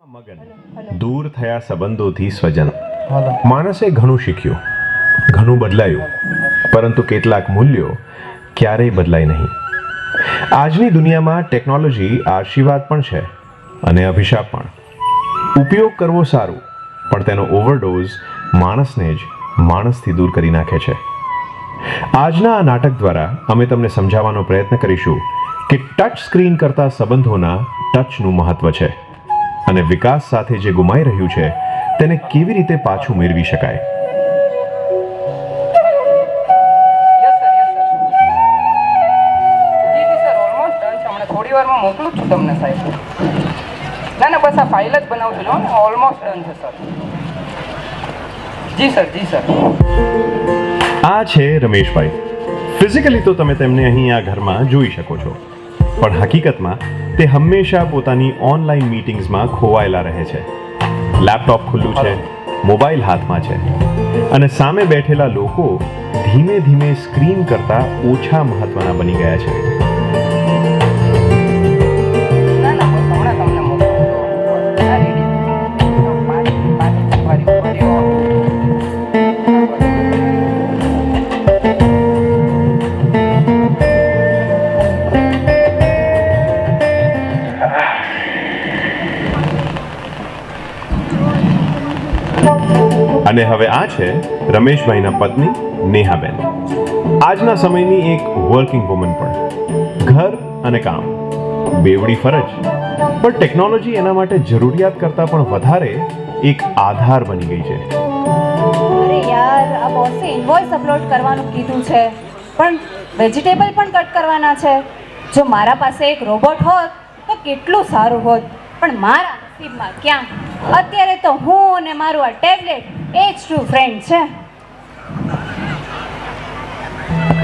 મગન દૂર થયા સંબંધોથી સ્વજન. માણસે ઘણું શીખ્યું, ઘણું બદલાયું, પરંતુ કેટલાક મૂલ્યો ક્યારેય બદલાય નહીં. આજની દુનિયામાં ટેકનોલોજી આશીર્વાદ પણ છે અને અભિશાપ પણ. ઉપયોગ કરવો સારું, પણ તેનો ઓવરડોઝ માણસને જ માણસથી દૂર કરી નાખે છે. આજના આ નાટક દ્વારા અમે તમને સમજાવવાનો પ્રયત્ન કરીશું કે ટચ સ્ક્રીન કરતા સંબંધોના ટચનું મહત્વ છે અને વિકાસ સાથે જે ગુમાઈ રહ્યું છે તેને કેવી રીતે પાછું મેળવી શકાય. થોડી વારમાં મોકલું છું તમને સાહેબ. ના બસ આ ફાઇલ જ બનાવું છું. ઓલમોસ્ટ ડન છે સર. જી સર. આ છે રમેશભાઈ. ફિઝિકલી તો તમે તેમને અહીં આ ઘરમાં જોઈ શકો છો, પણ હકીકતમાં તે હંમેશા પોતાની ઓનલાઈન મીટિંગ્સમાં ખોવાયેલા રહે છે. લેપટોપ ખુલ્લું છે, મોબાઈલ હાથમાં છે અને સામે બેઠેલા લોકો ધીમે ધીમે સ્ક્રીન કરતા ઓછા મહત્વના બની ગયા છે. અને હવે આ છે રમેશભાઈના પત્ની નેહાબેન. આજના સમયની એક વર્કિંગ વુમન પણ. ઘર અને કામ બેવડી ફરજ, પણ ટેકનોલોજી એના માટે જરૂરિયાત કરતાં પણ વધારે એક આધાર બની ગઈ છે. અરે યાર, આ બોસે ઇન્વોઇસ અપલોડ કરવાનું કીધું છે, પણ વેજીટેબલ પણ કટ કરવાના છે. જો મારા પાસે એક રોબોટ હોત તો કેટલું સારું હોત, પણ મારા નસીબમાં ક્યાં. અત્યારે તો હું અને મારું આ ટેબ્લેટ એ જ ટ્રુ ફ્રેન્ડ છે.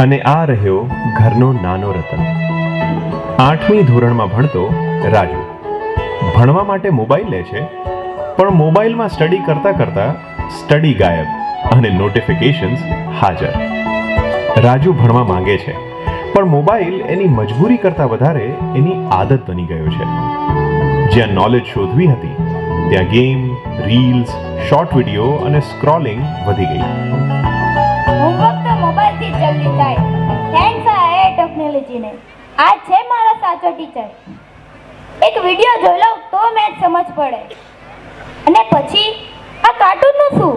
અને આ રહ્યો ઘરનો નાનો રતન. 8મી ધોરણમાં ભણતો રાજુ. ભણવા માટે મોબાઈલ લે છે, પણ મોબાઈલમાં સ્ટડી કરતા કરતા સ્ટડી ગાયબ અને નોટિફિકેશન્સ હાજર. રાજુ ભણવા માંગે છે, પણ મોબાઈલ એની મજબૂરી કરતા વધારે એની આદત બની ગયો છે. જ્યાં નોલેજ શોધવી હતી ત્યાં ગેમ, રીલ્સ, શોર્ટ વિડીયો અને સ્ક્રોલિંગ વધી ગઈ. હોમવર્ક તો મોબાઈલથી જ જલ્દી થાય. થેન્ક્સ આ એ ટેકનોલોજીને. આ છે મારા સાચો ટીચર. એક વિડીયો જોઈ લઉં તો મેચ સમજ પડે. અને પછી આ કાર્ટૂનનું શું?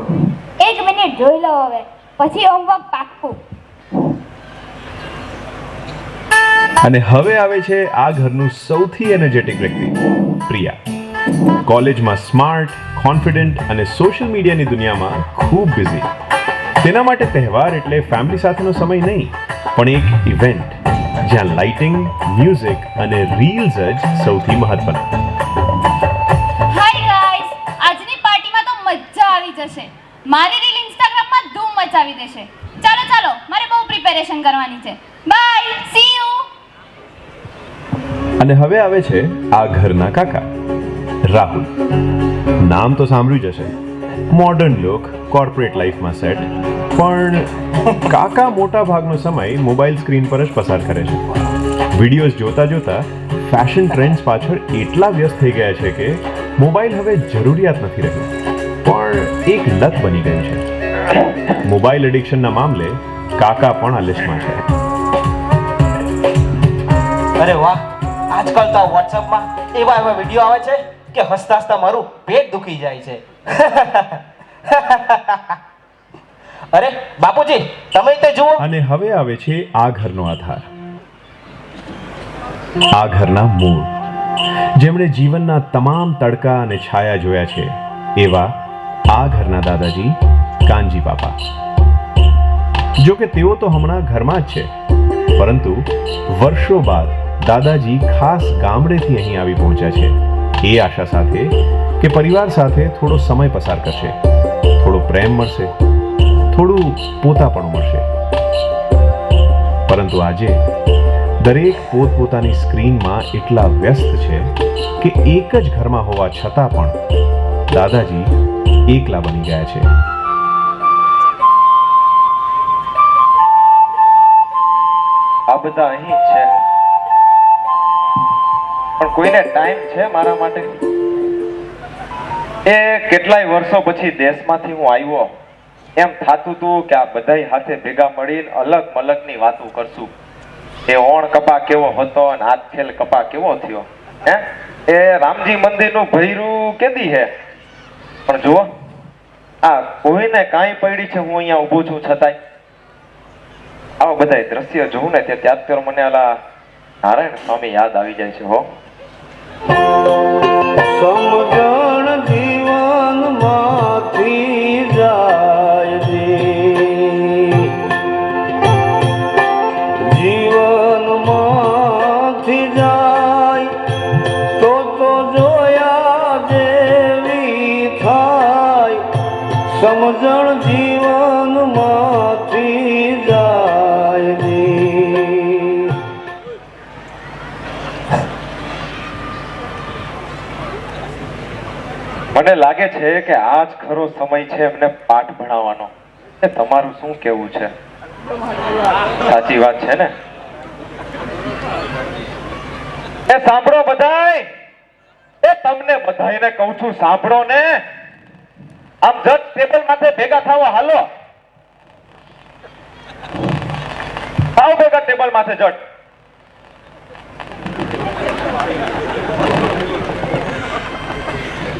1 મિનિટ જોઈ લો હવે, પછી હોમવર્ક પાક્કું. અને હવે આવે છે આ ઘરનું સૌથી એનર્જેટિક વ્યક્તિ, પ્રિયા. કોલેજમાં સ્માર્ટ, કોન્ફિડન્ટ અને સોશિયલ મીડિયાની દુનિયામાં ખૂબ બિઝી. તેના માટે તહેવાર એટલે ફેમિલી સાથેનો સમય નહીં, પણ એક ઇવેન્ટ જ્યાં લાઇટિંગ, મ્યુઝિક અને રીલ્સ જ સૌથી મહત્વના. હાય ગાઈસ, આજની પાર્ટીમાં તો મજા આવી જશે. મારી રીલ ઇન્સ્ટાગ્રામમાં ધૂમ મચાવી દેશે. ચાલો મારે બહુ પ્રિપેરેશન કરવાની છે. Bye, see you. અને હવે આવે છે આ ઘરના કાકા, રાહુલ. નામ તો સાંભળ્યું જ હશે. મોડર્ન લુક, કોર્પોરેટ લાઈફમાં સેટ, પણ કાકા મોટા ભાગનો સમય મોબાઈલ સ્ક્રીન પર જ પસાર કરે છે. વિડીયોઝ જોતા ફેશન ટ્રેન્ડ્સ પાછળ એટલા વ્યસ્ત થઈ ગયા છે કે મોબાઈલ હવે જરૂરિયાત નથી રહ્યું, પણ એક લત બની ગયું છે. મોબાઈલ એડિક્શનના મામલે કાકા પણ આ લિસ્ટમાં છે. અરે વાહ, આજકાલ તો વોટ્સએપમાં એવા વિડીયો આવે છે કે હસતા હસતા મારું પેટ દુખી જાય છે. અરે બાપુજી, તમે તે જુઓ. અને હવે આવે છે આ ઘરનો આધાર, આ ઘરના મૂળ, જેમણે જીવનના તમામ તડકા અને છાયા જોયા છે, એવા આ ઘરના દાદાજી કાનજી બાપા. જો કે તેઓ તો હમણાં ઘરમાં જ છે, પરંતુ વર્ષો બાદ દાદાજી ખાસ ગામડેથી અહીં આવી પહોંચ્યા છે, એ આશા સાથે કે પરિવાર સાથે થોડો સમય પસાર કરશે, થોડો પ્રેમ મળશે, થોડું પોતાપણું મળશે. પરંતુ આજે દરેક પોતપોતાની સ્ક્રીનમાં એટલા વ્યસ્ત છે કે એક જ ઘરમાં હોવા છતાં પણ દાદાજી એકલા બની ગયા છે. આ બધા અહીં જ છે, પણ કોઈને ટાઈમ છે મારા માટે? એ કેટલાય વર્ષો પછી દેશમાંથી હું આવ્યો એમ થાતું હતું કે આ બધાય હાથે ભેગા મળીને અલગ મલગની વાતો કરશું. એ ઓણ કપા કેવો હતો અને હાથ ખેલ કપા કેવો થયો. હે એ રામજી મંદિરનું ભૈરું કેદી હે, પણ જુઓ આ કોઈને કાંઈ પડી છે, હું અહીંયા ઊભું છું છતાંય આવા બધા દ્રશ્ય જોઉં ને ત્યાં જ મને ઓલા નારાયણ સ્વામી યાદ આવી જાય છે. હો સમજણ જીવન માંથી જાય રે, જીવન માંથી જાય તો જોયા જેવી થાય, સમજણ જીવન માંથી જાય રે. મને લાગે છે કે આ જ ખરો સમય છે એમને પાઠ ભણાવવાનો. એ તમારું શું કેવું છે? સાચી વાત છે ને? એ સાંભળો બધાય, એ તમને બધાયને કહું છું સાંભળો ને. આમ જજ ટેબલ માથે ભેગા થાઓ, હાલો આવો ભેગા ટેબલ માથે જજ.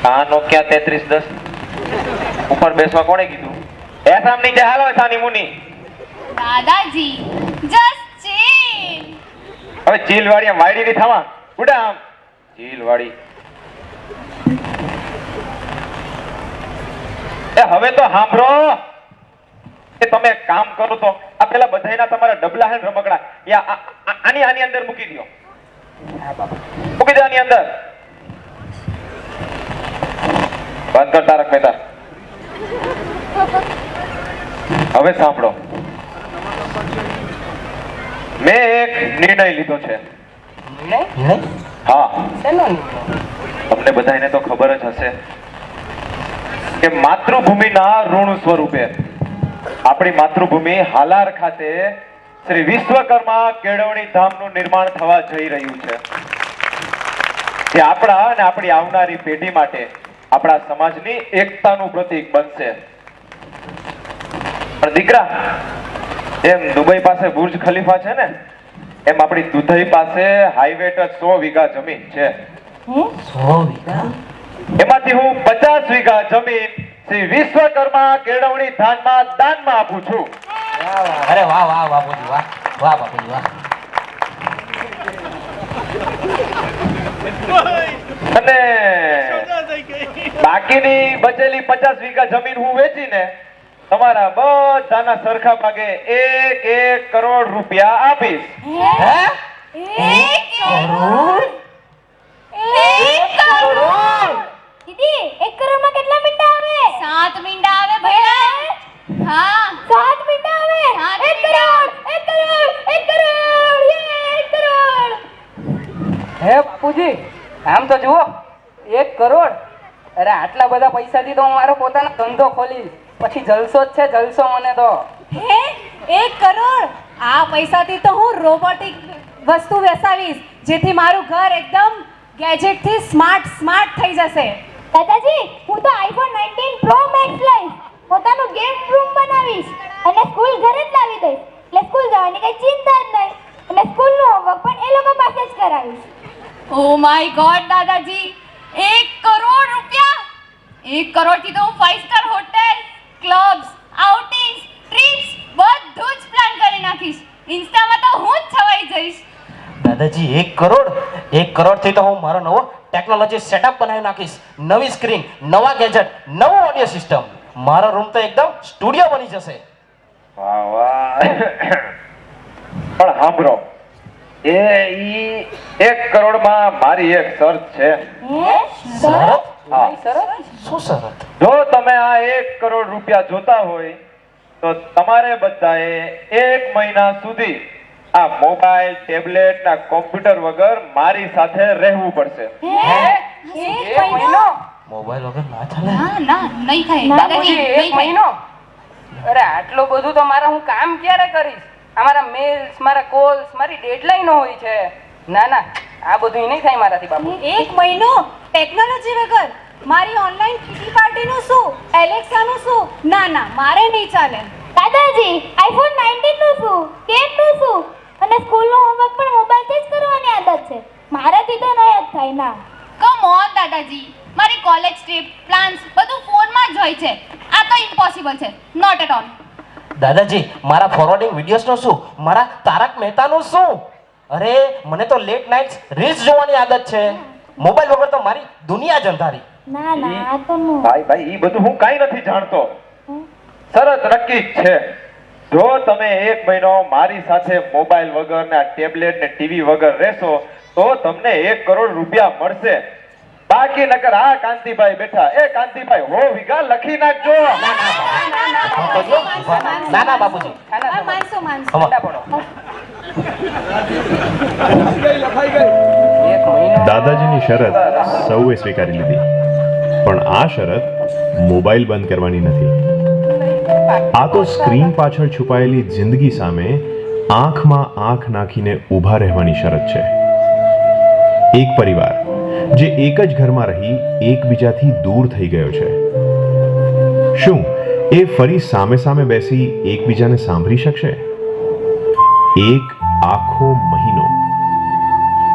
આ નોકિયા 3310 ઉપર બેસવા કોણે કીધું? એ સામ નીચે હાલો સાની મુની. દાદાજી જસ્ટ ચીલ. હવે ચીલ વાળી વાયડી ની થાવા ઉડા આમ ચીલ વાળી. એ હવે તો સાંભળો, કે તમે એક કામ કરો તો આ પેલા બધાયના તમારા ડબલા હે રમકડા આની અંદર મૂકી દો. મૂકી દો આની અંદર. બંધ કર તારક મહેતા. હવે સાંભળો, મેં એક નિર્ણય લીધો છે. હા, શેનો નિર્ણય? તમને બધાને તો ખબર જ હશે કે માતૃભૂમિના ઋણ સ્વરૂપે આપણી માતૃભૂમિ હાલાર ખાતે શ્રી વિશ્વકર્મા કેળવણી ધામનું નિર્માણ થવા જઈ રહ્યું છે, જે આપણા અને આપણી આવનારી પેઢી માટે આપણા સમાજની એકતાનું પ્રતીક બનશે. પણ દીકરા, એમ દુબઈ પાસે બુર્જ ખલીફા છે ને, એમ આપણી દુધઈ પાસે હાઈવે ટચ 100 વીઘા જમીન છે. 100 વીઘા? એમાંથી હું 50 વીઘા જમીન શ્રી વિશ્વકર્મા કેળવણી ધામમાં દાનમાં આપું છું. અરે વાહ વાહ બાપુજી વાહ, વાહ બાપુજી વાહ. અને બાકીની બચેલી 50 વીઘા જમીન હું વેચીને તમારા બધાના સરખા ભાગે 1 કરોડ રૂપિયા આપીશ. દીદી 1 કરોડમાં કેટલા મીંડા આવે? 7 મીંડા આવે ભૈયા. હા 7 મીંડા આવે. 1 કરોડ 1 કરોડ 1 કરોડ યે 1 કરોડ. હે બાપુજી, આમ તો જુઓ, 1 કરોડ. અરે આટલા બધા પૈસાથી તો હું મારો પોતાનો ધંધો ખોલીશ, પછી જલસો જ છે, જલસો મને તો. હે 1 કરોડ? આ પૈસાથી તો હું રોબોટિક વસ્તુ વેચાવીશ, જેથી મારું ઘર એકદમ ગેજેટ થી સ્માર્ટ થઈ જશે. દાદાજી હું તો આઈફોન 19 પ્રો મેક્સ લઈશ, પોતાનું ગેમ રૂમ બનાવીશ અને સ્કૂલ ઘરે જ લાવી દઈશ, એટલે સ્કૂલ જવાની કઈ ચિંતા જ નહીં, અને સ્કૂલનું હોમવર્ક પણ એ લોકો પાસે જ કરાવીશ. ઓ માય ગોડ દાદાજી, 1 કરોડ રૂપિયા! 1 કરોડથી તો હું 5 star hotel, clubs, outings, TRIPS બધું જ પ્લાન કરી નાખીશ. ઇન્સ્ટામાં તો હું જ છવાઈ જઈશ. દાદાજી 1 કરોડ? 1 કરોડથી તો હું મારો નવો ટેકનોલોજી સેટઅપ બનાવી નાખીશ. નવી સ્ક્રીન, નવા ગેજેટ, નવો ઓડિયો સિસ્ટમ. મારો રૂમ તો એકદમ સ્ટુડિયો બની જશે. વાહ વાહ. પણ સાંભળો, ઈ 1 કરોડમાં મારી એક શરત છે. શરત? હા, શું શરત? જો તમે આ 1 કરોડ રૂપિયા જોતા હોય તો તમારે બધાએ 1 મહિના સુધી આ મોબાઈલ, ટેબ્લેટ ના કોમ્પ્યુટર વગર મારી સાથે રહેવું પડશે. 1 મહિનો? મોબાઈલ વગર ના ચાલે. ના ના નહીં થાય દાદાજી, બાપુજી, 1 નહીં થાય. મહિનો? અરે આટલું બધું તો મારા હું કામ ક્યારે કરીશ? અમારા મેલ્સ, મારા કોલ્સ, મારી ડેડલાઈનો હોય છે. ના ના, આ બધું નહીં થાય મારાથી બાપુ. 1 મહિનો ટેકનોલોજી વગર? મારી ઓનલાઈન કિટી પાર્ટીનું શું, એલેક્સાનું શું? ના ના, મારે નહીં ચાલે. દાદાજી આઈફોન 19 નું શું, કેક નું શું? અને સ્કૂલનું હોમવર્ક પણ મોબાઈલથી જ કરવાની આદત છે. મારાથી તો નહીં જ થાય ના. કમ ઓન દાદાજી, મારી કોલેજ ટ્રીપ પ્લાન્સ બધું ફોનમાં જ હોય છે. આ તો ઇમ્પોસિબલ છે, નોટ એટ ઓલ. દાદાજી મારા ફોરવર્ડિંગ વિડીયોઝનું શું, મારા તારક મહેતાનું શું? અરે મને તો લેટ નાઇટ્સ રીલ્સ જોવાની આદત છે. મોબાઈલ વગર તો મારી દુનિયા જ અંધારી. ના ના આ તો નો. ભાઈ ઈ બધું હું કાંઈ નથી જાણતો. શરત નક્કી જ છે, જો તમે 1 મહિનો મારી સાથે મોબાઈલ વગર ને આ ટેબ્લેટ ને ટીવી વગર રહેશો તો તમને 1 કરોડ રૂપિયા મળશે. બાકી નકર આ કાંતિભાઈ બેઠા, એ કાંતિભાઈ હો વિઘા લખી નાખજો. ના ના બાપુજી, માનસો માનસો. હમણાં. પડો. એક મહિનો દાદાજીની શરત સૌએ સ્વીકારી લીધી, પણ આ શરત મોબાઈલ બંધ કરવાની નથી. આ તો સ્ક્રીન પાછળ છુપાયેલી જિંદગી સામે આંખમાં આંખ નાખીને ઊભા રહેવાની શરત છે. એક પરિવાર જે એક જ ઘરમાં રહી એકબીજાથી દૂર થઈ ગયો છે, શું એ ફરી સામે સામે બેસી એકબીજાને સાંભળી શકશે? એક આખો મહિનો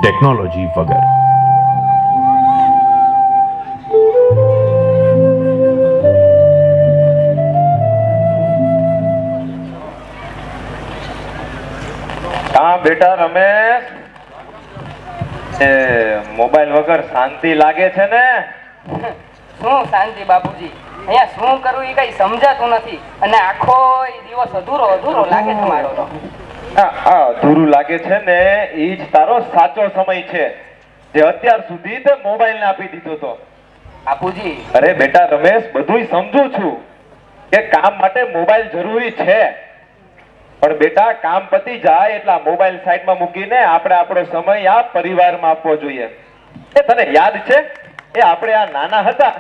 ટેકનોલોજી વગર. હા બેટા રમેશ, એ મોબાઈલ વગર શાંતિ લાગે છે ને? શું શાંતિ બાપુજી, અહીંયા શું કરવું એ કઈ સમજાતું નથી અને આખો દિવસ અધૂરો અધૂરો લાગે છે મારો તો. આ અધૂરું લાગે છે ને, ઈ જ તારો સાચો સમય છે જે અત્યાર સુધી તે મોબાઈલ ને આપી દીધો તો. બાપુજી અરે બેટા રમેશ, બધુંય સમજુ છું કે કામ માટે મોબાઈલ જરૂરી છે, પણ બેટા કામ પતી જાય એટલે મોબાઈલ સાઈડમાં મૂકીને આપણે આપણો સમય આ પરિવારમાં આપવો જોઈએ. એ તને યાદ છે એ આપણે આ નાના હતા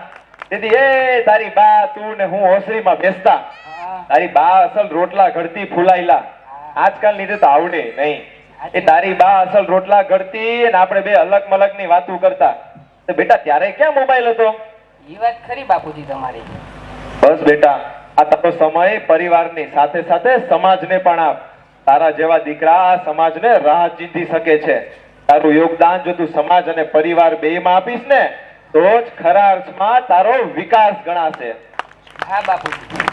તેથી એ તારી બા તું ને હું ઓસરીમાં બેસતા, તારી બા અસલ રોટલા ઘડતી ફૂલાયેલા, આજકાલ ની તો આવડે નહીં. એ તારી બા અસલ રોટલા ઘડતી અને આપણે બે અલગ મલગ ની વાતો કરતા. તો બેટા ત્યારે ક્યાં મોબાઈલ હતો? એ વાત ખરી બાપુજી તમારી. બસ બેટા, આ તારો સમય પરિવારની સાથે સાથે સમાજને પણ આપ. તારા જેવા દીકરા આ સમાજને રાહ ચીંધી શકે છે. તારું યોગદાન જો તું સમાજ અને પરિવાર બેયમાં આપીશ ને તો જ ખરા અર્થમાં તારો વિકાસ ગણાશે. હા બાપુજી,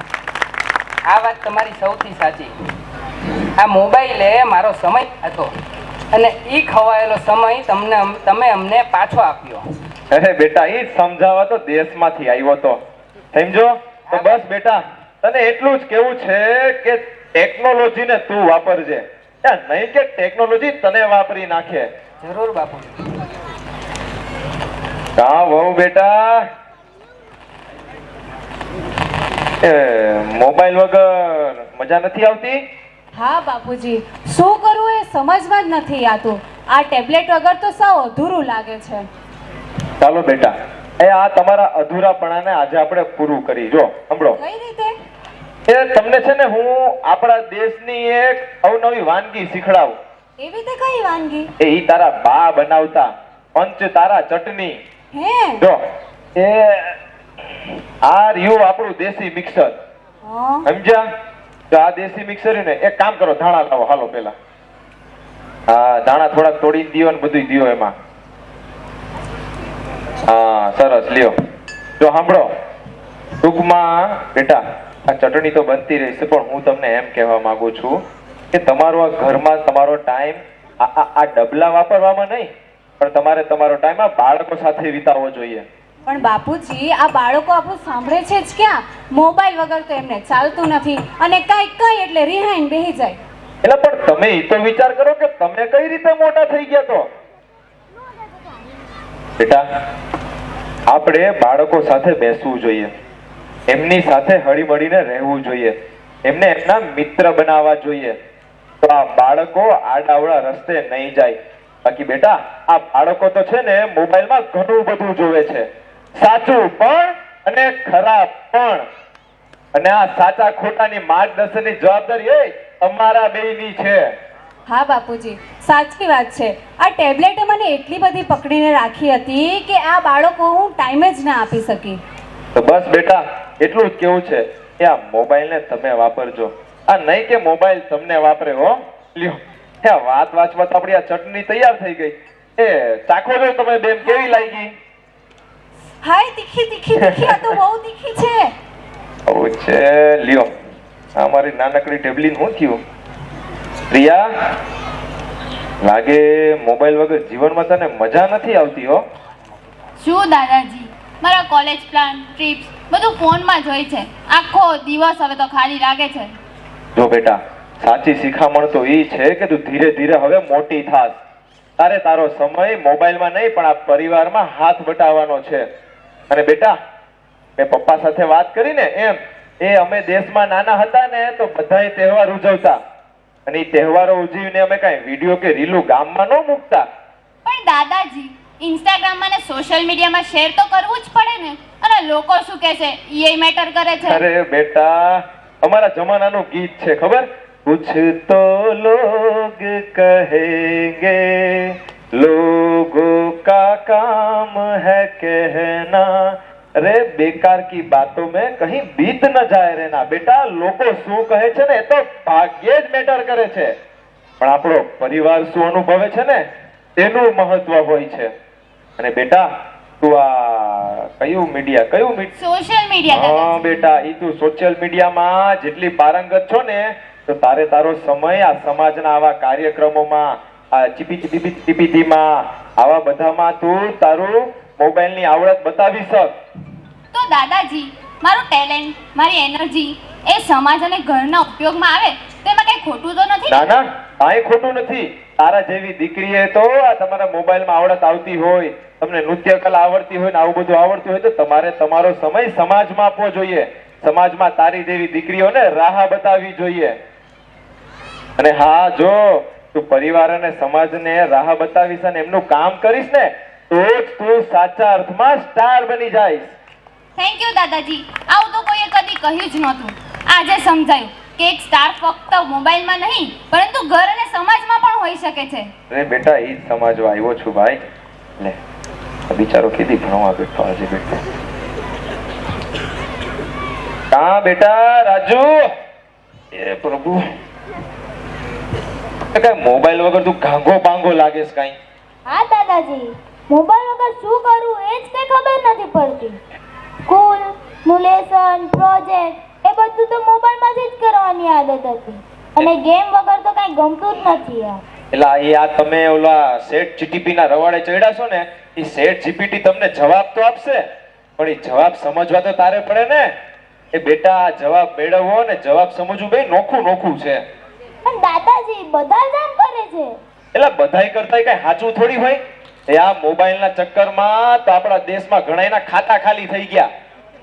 આ વાત તમારી સૌથી સાચી. આ મોબાઈલે મારો સમય હતો અને ઈ ખવાયેલો સમય તમે અમને પાછો આપ્યો. અરે બેટા, ઈ જ સમજાવવા તો દેશમાંથી આવ્યો તો, સમજો? તો બસ બેટા, તને એટલું જ કેવું છે કે ટેકનોલોજીને તું વાપરજે, નહીં કે ટેકનોલોજી તને વાપરી નાખે. જરૂર બાપુજી. કા વહુ બેટા, મોબાઈલ વગર મજા નથી આવતી? હા બાપુજી, શું કરવું એ સમજમાં જ નથી આવતું. આ ટેબ્લેટ વગર તો સાવ અધૂરું લાગે છે. ચાલો બેટા, આ તમારા અધૂરાપણાને આજે આપણે પૂરું કરી. જો સાંભળો, કઈ રીતે? એ તમને છે ને હું આપણા દેશની એક અવનવી વાનગી શીખડાવું. એવી રીતે કઈ વાનગી? એ ઈ તારા બા બનાવતા પંચ તારા ચટણી. હે? જો એ આ રહ્યું આપણું દેશી મિક્સર, હા. સમજ્યા? તો આ દેશી મિક્સર ને એક કામ કરો, ધાણા લાવો હાલો પેલા. હા, ધાણા થોડાક તોડી દિયો ને બધું દિયો એમાં. હા સરસ, લ્યો. જો સાંભળો, ટૂંકમાં બેટા આ ચટણી તો બનતી રહેશે, પણ હું તમને એમ કહેવા માંગુ છું કે તમારો આ ઘરમાં તમારો ટાઈમ આ ડબલા વાપરવામાં નહીં, પણ તમારે તમારો ટાઈમ આ બાળકો સાથે વિતાવવો જોઈએ. પણ બાપુજી, આ બાળકો આપણું સાંભળે છે જ ક્યાં? મોબાઈલ વગર તો એમને ચાલતું નથી અને કઈ એટલે રિહાઈન બેહી જાય. એટલે પણ તમે એ તો વિચાર કરો કે તમે કઈ રીતે મોટા થઈ ગયા. તો બેટા, આપણે બાળકો સાથે બેસવું જોઈએ, એમની સાથે હળી મળીને રહેવું જોઈએ, એમને એમના મિત્ર બનાવવા જોઈએ, તો આ બાળકો આડાવડા રસ્તે નહીં જાય. બાકી બેટા, આ બાળકો તો છે ને મોબાઈલમાં ઘણું બધું જોવે છે, સાચું પણ અને ખરાબ પણ. અને આ સાચા ખોટાની માર્ગદર્શનની જવાબદારી એ તમારા બેયની છે. હા બાપુજી, સાચી વાત છે. આ ટેબ્લેટે મને એટલી બધી પકડીને રાખી હતી કે આ બાળકો હું ટાઈમ જ ના આપી શકી. તો બસ બેટા એટલું જ કેવું છે કે આ મોબાઈલને તમે વાપરજો, આ નહીં કે મોબાઈલ તમને વાપરે. હો લ્યો, આ વાત વાંચવા આપણી આ ચટણી તૈયાર થઈ ગઈ. એ ચાખો જો તમે બેન કેવી લાગી? હાય, તીખી તીખી તીખી, આ તો બહુ તીખી છે. ઓ છે, લ્યો આ મારી નાનકડી ટેબલીન શું થયું? પ્રિયા, લાગે મોબાઈલ વગર જીવનમાં તને મજા નથી આવતી. હો શું દાદાજી, મારા કોલેજ પ્લાન, ટ્રીપ્સ બધું ફોનમાં જ હોય છે. આખો દિવસ હવે તો ખાલી લાગે છે. જો બેટા, સાચી શિખામણ તો એ છે કે તું ધીરે ધીરે હવે મોટી થાસ. તારે તારો સમય મોબાઈલમાં નહીં પણ આ પરિવારમાં હાથ બટાવવાનો છે. અને બેટા, મેં પપ્પા સાથે વાત કરીને એમ અમે દેશમાં નાના હતા ને તો બધાય તહેવાર ઉજવતા, અને એ તહેવારો ઉજવીને અમે કઈ વિડીયો કે રીલું ગામમાં ન મૂકતા. પણ દાદાજી, ઇન્સ્ટાગ્રામમાં ને સોશિયલ મીડિયામાં શેર તો કરવું જ પડે ને. અને લોકો શું કહે છે એ મેટર કરે છે. અરે બેટા, અમારા જમાનાનું ગીત છે ખબર? कुछ तो लोग कहेंगे, लोगों का काम है कहना, अरे बेकार की बातों में कहीं बीत न जाए रहना. બેટા, લોકો શું કહે છે ને એ તો ભાગ્યે જ મેટર કરે છે, પણ આપણો પરિવાર શું અનુભવે છે ને તેનું મહત્વ હોય છે. અને બેટા, તું આ કયું સોશિયલ મીડિયા. હા બેટા, ઈ તું સોશિયલ મીડિયામાં જેટલી પારંગત છો ને તો તારે તારો સમય આ સમાજના આવા કાર્યક્રમોમાં, આ ચીપીટીમાં, આવા બધામાં તું તારું મોબાઈલની આવડત બતાવી શક. તો દાદાજી, મારું ટેલેન્ટ, મારી એનર્જી એ સમાજ અને ઘરના ઉપયોગમાં આવે તેમાં કઈ ખોટું તો નથી? ના ના, કાંઈ ખોટું નથી. તારા જેવી દીકરીએ તો આ તમારા મોબાઈલમાં આવડત આવતી હોય, તમને નૃત્ય કલા આવડતી હોય ને આવું બધું આવડતું હોય તો તમારે તમારો સમય સમાજમાં આપવો જોઈએ. સમાજમાં તારી જેવી દીકરીઓને રાહ બતાવવી જોઈએ. અને હા, જો તું પરિવાર અને સમાજને રાહ બતાવીશ અને એમનું કામ કરીશ ને તો જ તું સાચા અર્થમાં સ્ટાર બની જઈશ. થેન્ક યુ દાદાજી. આવું તો કોઈએ કદી કહ્યું જ નહોતું. આજે સમજાયું કે એક સ્ટાર ફક્ત મોબાઈલમાં નહીં પરંતુ ઘર અને સમાજમાં પણ હોઈ શકે છે. અરે બેટા, એ જ સમજવા આવ્યો છું ભાઈ. લે, બિચારો કેદી ભણવા બેઠો આજે બેઠો. કા બેટા રાજુ? એ પ્રભુ, મોબાઈલ વગર તું ગાંગો પાંગો લાગેસ કઈ? હા દાદાજી, મોબાઈલ વગર શું કરવું એ જ કઈ ખબર નથી પડતી. સ્કૂલ નું લેસન, પ્રોજેક્ટ એ બધું તો મોબાઈલમાં જ કરવાની આદત હતી, અને ગેમ વગર તો કઈ ગમતું જ નથી યાર. એટલે આ તમે ઓલા સેટ જીટીપી ના રવાડે ચડ્યા છો ને, એ સેટ જીપીટી તમને જવાબ તો આપશે, પણ એ જવાબ સમજવા તો તારે પડે ને. એ બેટા, જવાબ મેળવવો ને જવાબ સમજવું બે નોખું નોખું છે. પણ દાદાજી, બધા જ આમ કરે છે. એટલે બધાય કરતા કઈ સાચું થોડી હોય? એ આ મોબાઈલના ચક્કરમાં તો આપણા દેશમાં ઘણાયના ખાતા ખાલી થઈ ગયા.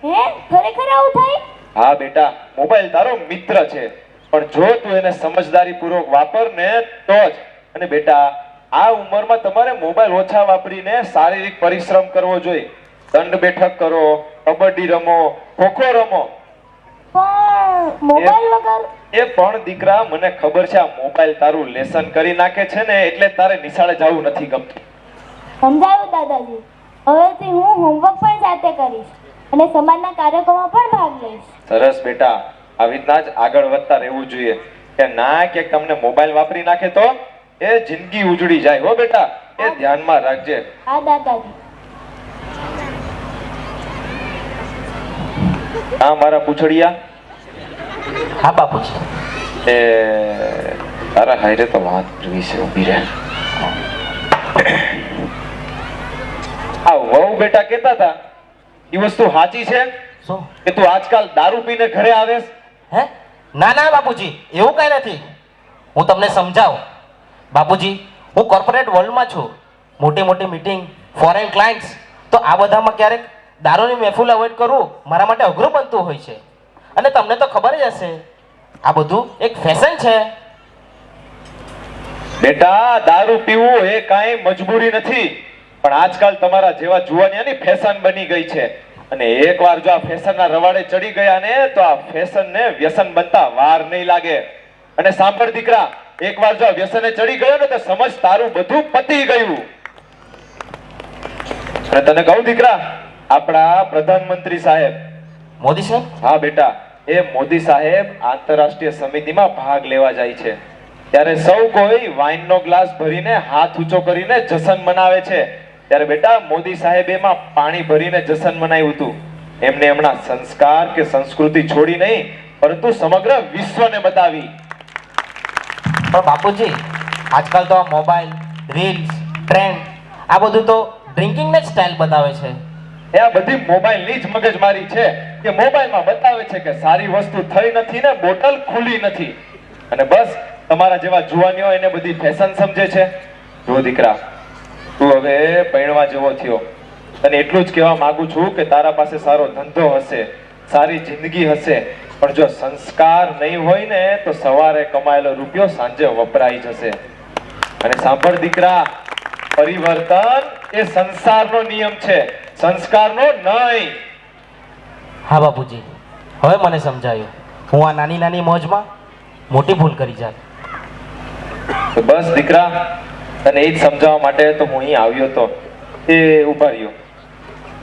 હે, ખરેખર આવું થાય? હા બેટા, મોબાઈલ તારો મિત્ર છે, પણ જો તું એને સમજદારીપૂર્વક વાપર ને તો જ. અને બેટા, આ ઉંમરમાં તમારે મોબાઈલ ઓછા વાપરીને શારીરિક પરિશ્રમ કરવો જોઈએ. દંડ બેઠક કરો, કબડ્ડી રમો, ખોખો રમો. પણ મોબાઈલ વગર એ પણ દીકરા, મને ખબર છે આ મોબાઈલ તારું લેસન કરી નાખે છે ને એટલે તારે નિશાળે જવું નથી ગમતું. સમજાયું દાદાજી. હવેથી હું હોમવર્ક પણ જાતે કરીશ અને સમાજના કાર્યક્રમમાં પણ ભાગ લઈશ. સરસ બેટા, આવી રીતના જ આગળ વધતા રહેવું જોઈએ. કે ના કે તમને મોબાઈલ વાપરી નાખે તો એ જિંદગી ઉજળી જાય. હો બેટા, એ ધ્યાનમાં રાખજે. હા દાદાજી. હા મારા પૂછડિયા. હા બાપુજી. એ તારા હાયરે તો વાત કરવી છે, ઊભી રહે. આ વહુ બેટા કહેતા હતા એ વસ્તુ સાચી છે શું? કે તું આજકાલ દારૂ પીને ઘરે આવેસ? હે? ના ના બાપુજી, એવું કઈ નથી. હું તમને સમજાવું. બાપુજી, હું કોર્પોરેટ વર્લ્ડમાં છું. મોટી મોટી મીટિંગ, ફોરેન ક્લાયન્ટ્સ, તો આ બધામાં ક્યારેક દારૂની મહેફિલ અવોઇડ કરવું મારા માટે અઘરું બનતું હોય છે. અને તમને તો ખબર જ હશે, આ બધું એક ફેશન છે. બેટા, દારૂ પીવું એ કાંઈ મજબૂરી નથી, પણ આજકાલ તમારા જેવા જુવાનિયાની ફેશન બની ગઈ છે. અને એકવાર જો આ ફેશનના રવાડે ચડી ગયા ને તો આ ફેશનને વ્યસન બનતા વાર નહીં લાગે. અને સાંભળ દીકરા, એકવાર જો વ્યસને ચડી ગયો ને તો સમજ તારું બધું પતી ગયું. અને તને કહું દીકરા, આપણા પ્રધાનમંત્રી સાહેબ, મોદી સાહેબ, હા બેટા, એ મોદી સાહેબ આંતરરાષ્ટ્રીય સમિતિમાં ભાગ લેવા જાય છે ત્યારે સૌ કોઈ વાઇનનો ગ્લાસ ભરીને હાથ ઊંચો કરીને જશ્ન મનાવે છે. ત્યારે બેટા મોદી સાહેબે એમાં પાણી ભરીને જશ્ન મનાવ્યું હતું. એમને હમણાં સંસ્કાર કે સંસ્કૃતિ છોડી નહીં, પરંતુ સમગ્ર વિશ્વને બતાવી. પણ બાપુજી, આજકાલ તો આ મોબાઈલ, રીલ્સ, ટ્રેન્ડ, આ બધું તો ડ્રિંકિંગ ને જ સ્ટાઇલ બતાવે છે. એ આ બધી મોબાઈલની જ મગજમારી છે કે મોબાઈલમાં બતાવે છે કે સારી વસ્તુ થઈ નથી ને બોટલ ખુલી નથી, અને બસ તમારા જેવા જુવાનીઓ એને બધી ફેશન સમજે છે. જો દીકરા, તું હવે પૈણવા જેવો થયો, તને એટલું જ કહેવા માંગુ છું કે તારા પાસે સારો ધંધો હશે, સારી જિંદગી હશે, પણ જો સંસ્કાર નહીં હોય ને તો સવારે કમાયેલો રૂપિયો સાંજે વપરાઈ જશે. અને સાંભળ દીકરા, પરિવર્તન એ સંસારનો નિયમ છે, સંસ્કારનો નહીં. હા બાપુજી, હવે મને સમજાયું. હું આ નાની નાની મોજમાં મોટી ભૂલ કરી જાત. તો બસ દીકરા, તને એ જ સમજાવવા માટે તો હું અહીં આવ્યો હતો. એ ઉભા રહ્યો.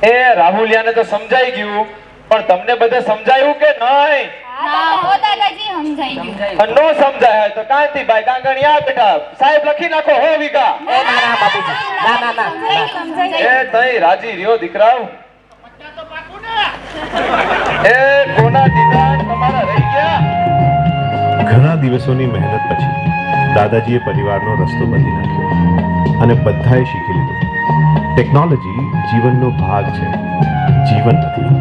એ રાહુલિયાને તો સમજાઈ ગયું, પણ તમને બધે સમજાયું કે નહીં? હા હો દાદાજી, સમજાઈ ગયું. અને નો સમજાય હોય તો કાંતિભાઈ કાંગણિયા બેટા સાહેબ લખી નાખો 100 વીઘા. એ ના ના બાપુજી, ના ના ના. સમજાઈ એ તઈ રાજી રહ્યો દીકરાઓ. એ કોના દીધા તમારા રહી ગયા? ઘણા દિવસોની મહેનત પછી દાદાજીએ પરિવારનો રસ્તો બદલી નાખ્યો અને બધાએ શીખી લીધું, ટેકનોલોજી જીવનનો ભાગ છે, જીવન નથી.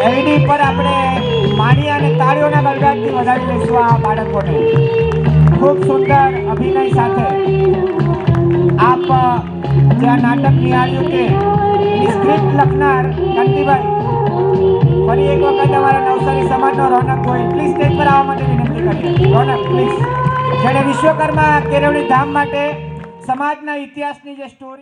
એલઈડી પર આપણે માણી અને તાળીઓના ગળગળાટથી વધાવી લઈશું આ બાળકોને. ખૂબ સુંદર અભિનય સાથે આપ જે આ નાટક નિહાળ્યું કે એની સ્ક્રિપ્ટ લખનાર કાંતિભાઈ, ફરી એક વખત અમારા નવસારી સમાજનો રોનક હોય, પ્લીઝ સ્ટેજ પર આવવા માટે વિનંતી કરીએ. રોનક પ્લીઝ, જેણે વિશ્વકર્મા કેળવણી ધામ માટે સમાજના ઇતિહાસની જે સ્ટોરી